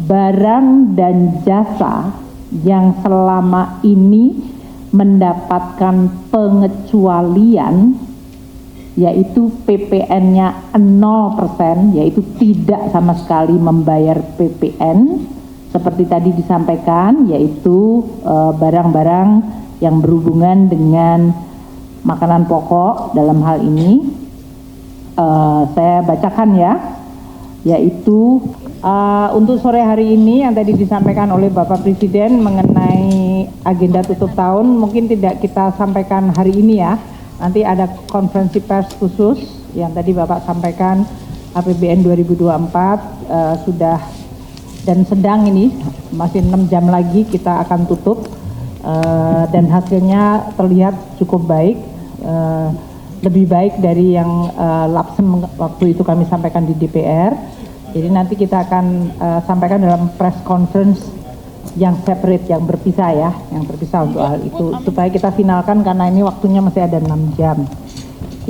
barang dan jasa yang selama ini mendapatkan pengecualian, yaitu PPN-nya 0%, yaitu tidak sama sekali membayar PPN, seperti tadi disampaikan, yaitu barang-barang yang berhubungan dengan makanan pokok. Dalam hal ini saya bacakan ya, yaitu untuk sore hari ini yang tadi disampaikan oleh Bapak Presiden mengenai agenda tutup tahun, mungkin tidak kita sampaikan hari ini ya. Nanti ada konferensi pers khusus yang tadi Bapak sampaikan, APBN 2024 sudah dan sedang, ini masih 6 jam lagi kita akan tutup, dan hasilnya terlihat cukup baik, lebih baik dari yang lapsem waktu itu kami sampaikan di DPR. Jadi nanti kita akan sampaikan dalam press conference yang separate, yang berpisah ya, yang terpisah untuk hal itu, supaya kita finalkan karena ini waktunya masih ada 6 jam.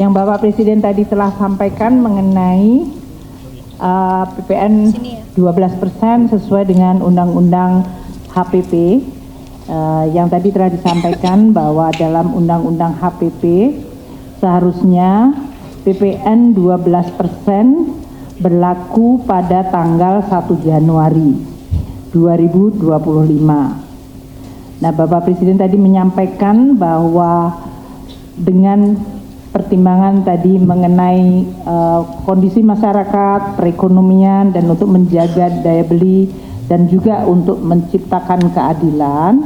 Yang Bapak Presiden tadi telah sampaikan mengenai PPN 12% sesuai dengan Undang-Undang HPP, yang tadi telah disampaikan bahwa dalam Undang-Undang HPP seharusnya PPN 12% berlaku pada tanggal 1 Januari 2025. Nah, Bapak Presiden tadi menyampaikan bahwa dengan pertimbangan tadi mengenai kondisi masyarakat, perekonomian, dan untuk menjaga daya beli dan juga untuk menciptakan keadilan,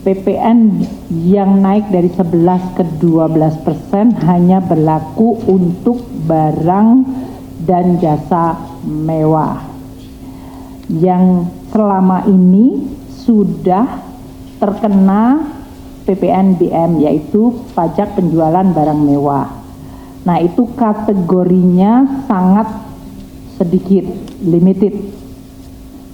PPN yang naik dari 11 ke 12% hanya berlaku untuk barang dan jasa mewah yang selama ini sudah terkena PPNBM, yaitu pajak penjualan barang mewah. Nah, itu kategorinya sangat sedikit, limited,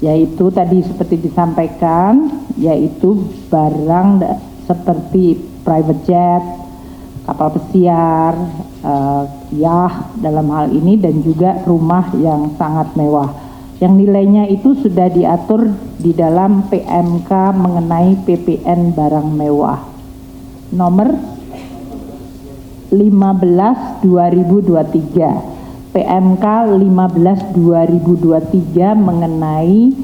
yaitu tadi seperti disampaikan, yaitu barang seperti private jet, kapal pesiar, yah dalam hal ini, dan juga rumah yang sangat mewah. Yang nilainya itu sudah diatur di dalam PMK mengenai PPN barang mewah nomor 15/2023, PMK 15/2023 mengenai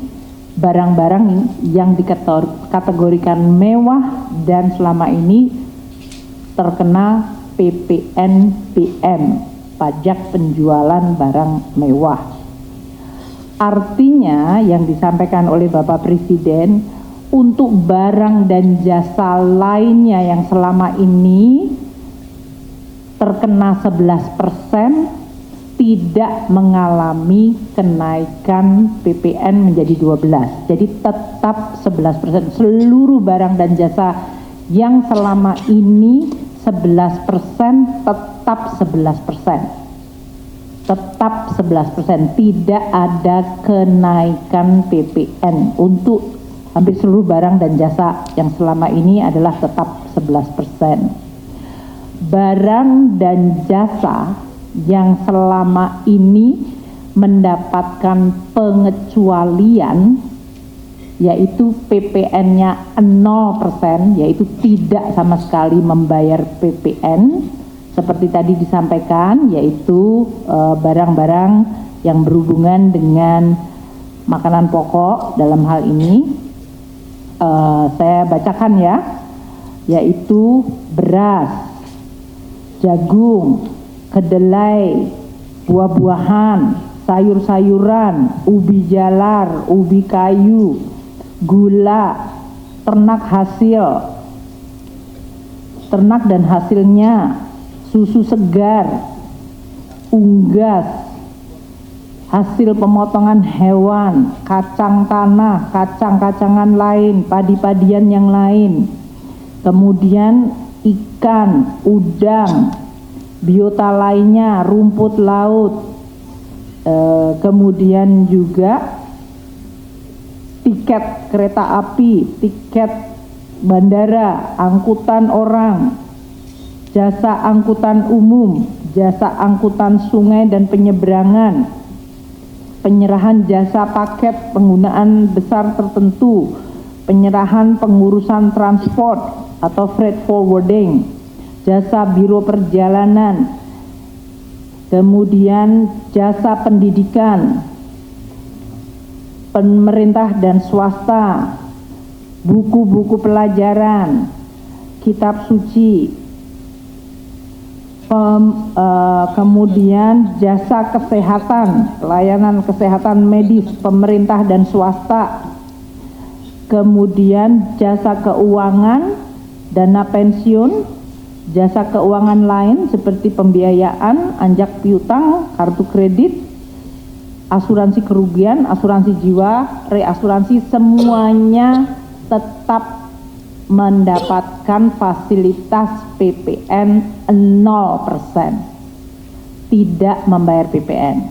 barang-barang yang dikategorikan mewah dan selama ini terkena PPNBM, pajak penjualan barang mewah. Artinya yang disampaikan oleh Bapak Presiden, untuk barang dan jasa lainnya yang selama ini terkena 11% tidak mengalami kenaikan PPN menjadi 12. Jadi tetap 11%. Seluruh barang dan jasa yang selama ini 11% tetap 11%. Tetap 11%, tidak ada kenaikan PPN untuk hampir seluruh barang dan jasa yang selama ini adalah tetap 11%. Barang dan jasa yang selama ini mendapatkan pengecualian, yaitu PPN-nya 0%, yaitu tidak sama sekali membayar PPN, seperti tadi disampaikan, yaitu barang-barang yang berhubungan dengan makanan pokok. Dalam hal ini saya bacakan ya, yaitu beras, jagung, kedelai, buah-buahan, sayur-sayuran, ubi jalar, ubi kayu, gula, ternak dan hasilnya, susu segar, unggas, hasil pemotongan hewan, kacang tanah, kacang-kacangan lain, padi-padian yang lain, kemudian ikan, udang, biota lainnya, rumput laut, kemudian juga tiket kereta api, tiket bandara, angkutan orang, jasa angkutan umum, jasa angkutan sungai dan penyeberangan, penyerahan jasa paket penggunaan besar tertentu, penyerahan pengurusan transport atau freight forwarding, jasa biro perjalanan, kemudian jasa pendidikan, pemerintah dan swasta, buku-buku pelajaran, kitab suci, kemudian jasa kesehatan, pelayanan kesehatan medis, pemerintah dan swasta, kemudian jasa keuangan, dana pensiun, jasa keuangan lain seperti pembiayaan, anjak piutang, kartu kredit, asuransi kerugian, asuransi jiwa, reasuransi, semuanya tetap mendapatkan fasilitas PPN 0%, tidak membayar PPN.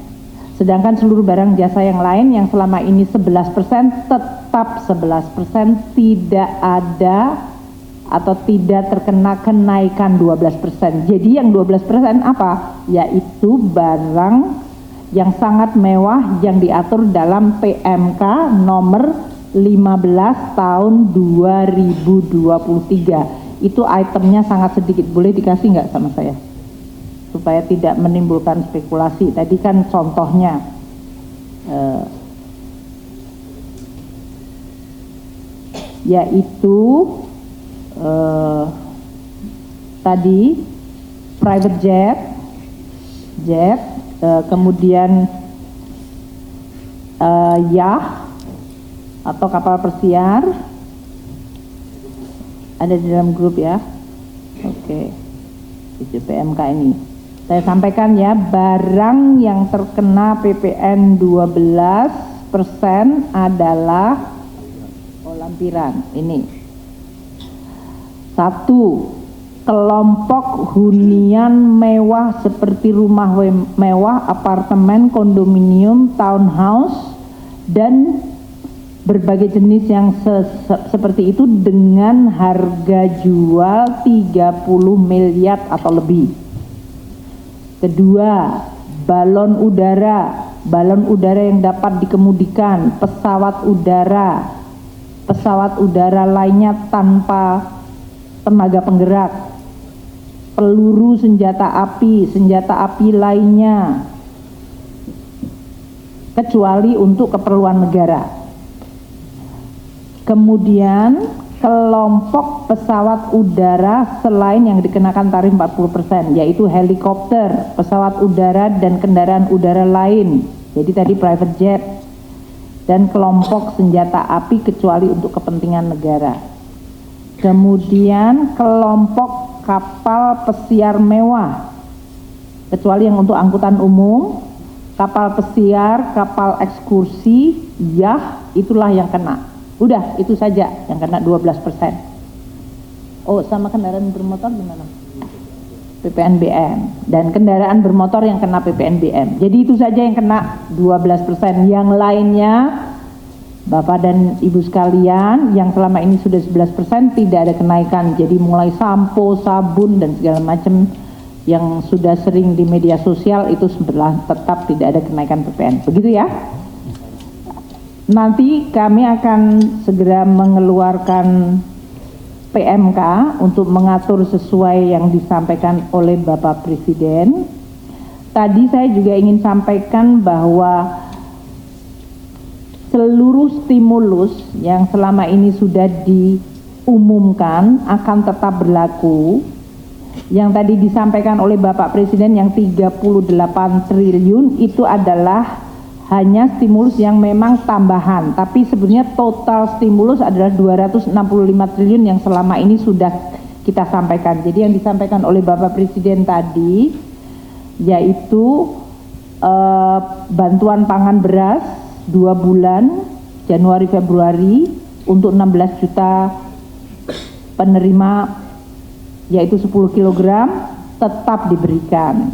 Sedangkan seluruh barang jasa yang lain yang selama ini 11% tetap 11%, tidak ada atau tidak terkena kenaikan 12%. Jadi yang 12% apa? Yaitu barang yang sangat mewah yang diatur dalam PMK nomor 15 tahun 2023. Itu itemnya sangat sedikit. Boleh dikasih nggak sama saya? Supaya tidak menimbulkan spekulasi. Tadi kan contohnya yaitu tadi private jet, kemudian yacht atau kapal pesiar, ada di dalam grup ya. Oke, itu PMK ini. Saya sampaikan ya, barang yang terkena PPN 12% adalah lampiran ini. 1. Kelompok hunian mewah seperti rumah mewah, apartemen, kondominium, townhouse, dan berbagai jenis yang seperti itu dengan harga jual 30 miliar atau lebih. Kedua, balon udara yang dapat dikemudikan, pesawat udara lainnya tanpa tenaga penggerak, peluru senjata api lainnya, kecuali untuk keperluan negara. Kemudian kelompok pesawat udara selain yang dikenakan tarif 40%, yaitu helikopter, pesawat udara dan kendaraan udara lain, jadi tadi private jet, dan kelompok senjata api kecuali untuk kepentingan negara. Kemudian kelompok kapal pesiar mewah, kecuali yang untuk angkutan umum, kapal pesiar, kapal ekskursi, yacht, itulah yang kena. Udah, itu saja yang kena 12%. Oh, sama kendaraan bermotor gimana? PPNBM. Dan kendaraan bermotor yang kena PPNBM. Jadi itu saja yang kena 12%. Yang lainnya, Bapak dan Ibu sekalian, yang selama ini sudah 11% tidak ada kenaikan. Jadi mulai sampo, sabun, dan segala macam yang sudah sering di media sosial itu sebelah tetap tidak ada kenaikan PPN. Begitu ya? Nanti kami akan segera mengeluarkan PMK untuk mengatur sesuai yang disampaikan oleh Bapak Presiden. Tadi saya juga ingin sampaikan bahwa seluruh stimulus yang selama ini sudah diumumkan akan tetap berlaku. Yang tadi disampaikan oleh Bapak Presiden yang 38 triliun itu adalah hanya stimulus yang memang tambahan, tapi sebenarnya total stimulus adalah 265 triliun yang selama ini sudah kita sampaikan. Jadi yang disampaikan oleh Bapak Presiden tadi yaitu bantuan pangan beras 2 bulan Januari Februari untuk 16 juta penerima yaitu 10 kg tetap diberikan.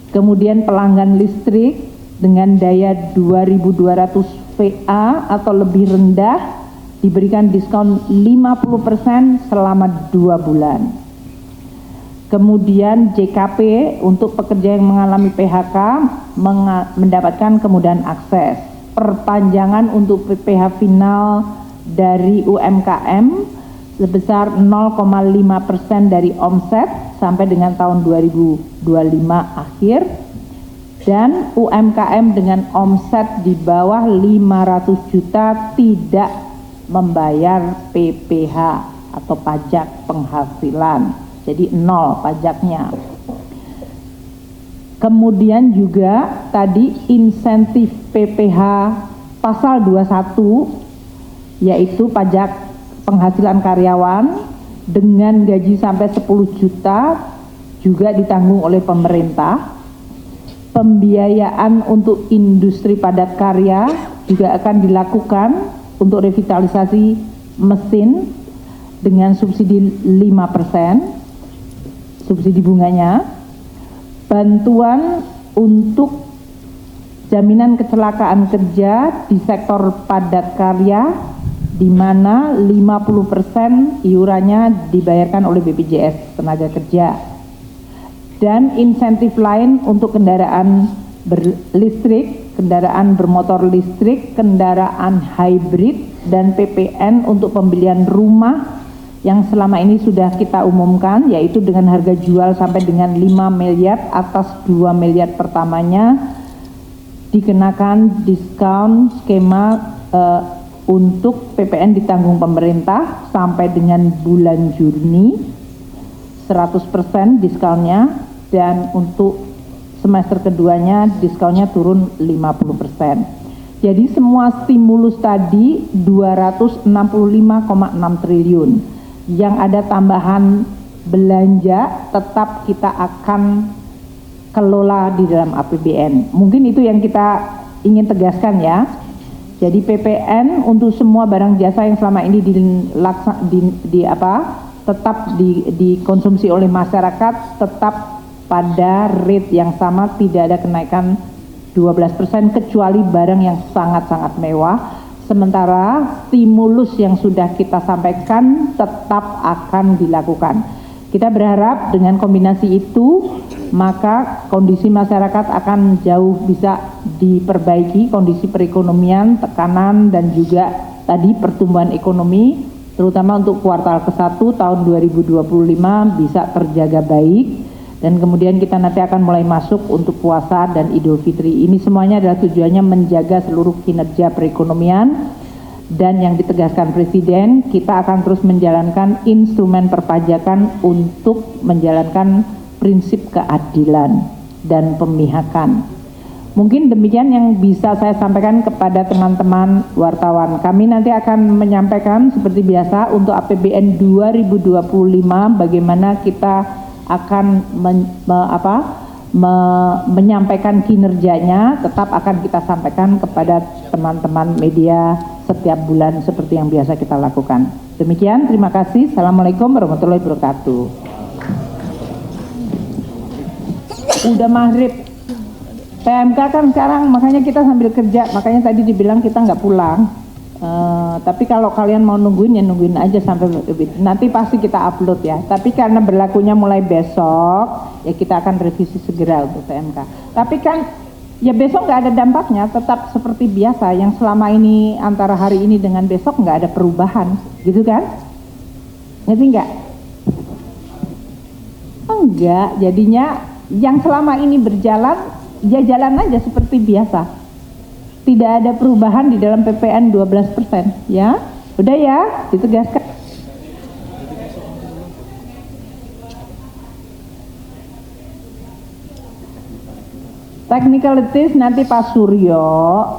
Kemudian pelanggan listrik dengan daya 2.200 VA atau lebih rendah diberikan diskon 50% selama 2 bulan. Kemudian JKP untuk pekerja yang mengalami PHK mendapatkan kemudahan akses. Perpanjangan untuk PPh final dari UMKM sebesar 0,5% dari omset sampai dengan tahun 2025 akhir. Dan UMKM dengan omset di bawah 500 juta tidak membayar PPh atau pajak penghasilan. Jadi nol pajaknya. Kemudian juga tadi insentif PPh pasal 21 yaitu pajak penghasilan karyawan dengan gaji sampai 10 juta juga ditanggung oleh pemerintah. Pembiayaan untuk industri padat karya juga akan dilakukan untuk revitalisasi mesin dengan subsidi 5%, subsidi bunganya. Bantuan untuk jaminan kecelakaan kerja di sektor padat karya di mana 50% iurannya dibayarkan oleh BPJS Tenaga Kerja. Dan insentif lain untuk kendaraan berlistrik, kendaraan bermotor listrik, kendaraan hybrid, dan PPN untuk pembelian rumah yang selama ini sudah kita umumkan, yaitu dengan harga jual sampai dengan 5 miliar atas 2 miliar pertamanya dikenakan diskon skema untuk PPN ditanggung pemerintah sampai dengan bulan Juni 100% diskonnya, dan untuk semester keduanya diskonnya turun 50%. Jadi semua stimulus tadi 265,6 triliun. Yang ada tambahan belanja tetap kita akan kelola di dalam APBN. Mungkin itu yang kita ingin tegaskan ya. Jadi PPN untuk semua barang jasa yang selama ini tetap dikonsumsi oleh masyarakat tetap pada rate yang sama, tidak ada kenaikan 12% kecuali barang yang sangat-sangat mewah. Sementara stimulus yang sudah kita sampaikan tetap akan dilakukan. Kita berharap dengan kombinasi itu maka kondisi masyarakat akan jauh bisa diperbaiki, kondisi perekonomian, tekanan, dan juga tadi pertumbuhan ekonomi terutama untuk kuartal ke-1 tahun 2025 bisa terjaga baik. Dan kemudian kita nanti akan mulai masuk untuk puasa dan Idul Fitri. Ini semuanya adalah tujuannya menjaga seluruh kinerja perekonomian. Dan yang ditegaskan Presiden, kita akan terus menjalankan instrumen perpajakan untuk menjalankan prinsip keadilan dan pemihakan. Mungkin demikian yang bisa saya sampaikan kepada teman-teman wartawan. Kami nanti akan menyampaikan seperti biasa untuk APBN 2025 bagaimana kita akan menyampaikan kinerjanya, tetap akan kita sampaikan kepada teman-teman media setiap bulan seperti yang biasa kita lakukan. Demikian, terima kasih. Assalamualaikum warahmatullahi wabarakatuh. Udah maghrib. PMK kan sekarang, makanya kita sambil kerja, makanya tadi dibilang kita nggak pulang. Tapi kalau kalian mau nungguin ya nungguin aja sampai nanti pasti kita upload ya. Tapi karena berlakunya mulai besok ya kita akan revisi segera untuk PMK. Tapi kan ya besok nggak ada dampaknya, tetap seperti biasa. Yang selama ini antara hari ini dengan besok nggak ada perubahan, gitu kan? Ngerti nggak? Enggak, jadinya yang selama ini berjalan ya jalan aja seperti biasa. Tidak ada perubahan di dalam PPN 12%, ya. Udah ya, ditegaskan. Technicalities nanti Pak Suryo,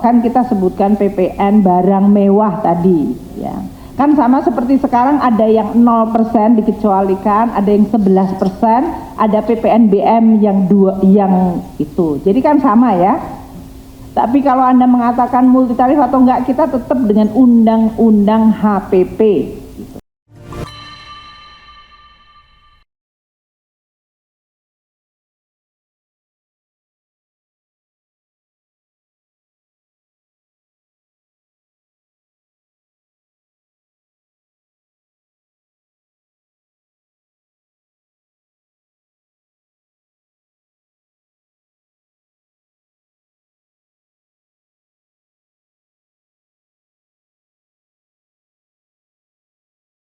kan kita sebutkan PPN barang mewah tadi, ya. Kan sama seperti sekarang ada yang 0% dikecualikan, ada yang 11%, ada PPNBM yang itu. Jadi kan sama ya. Tapi kalau Anda mengatakan multitarif atau enggak, kita tetap dengan Undang-Undang HPP.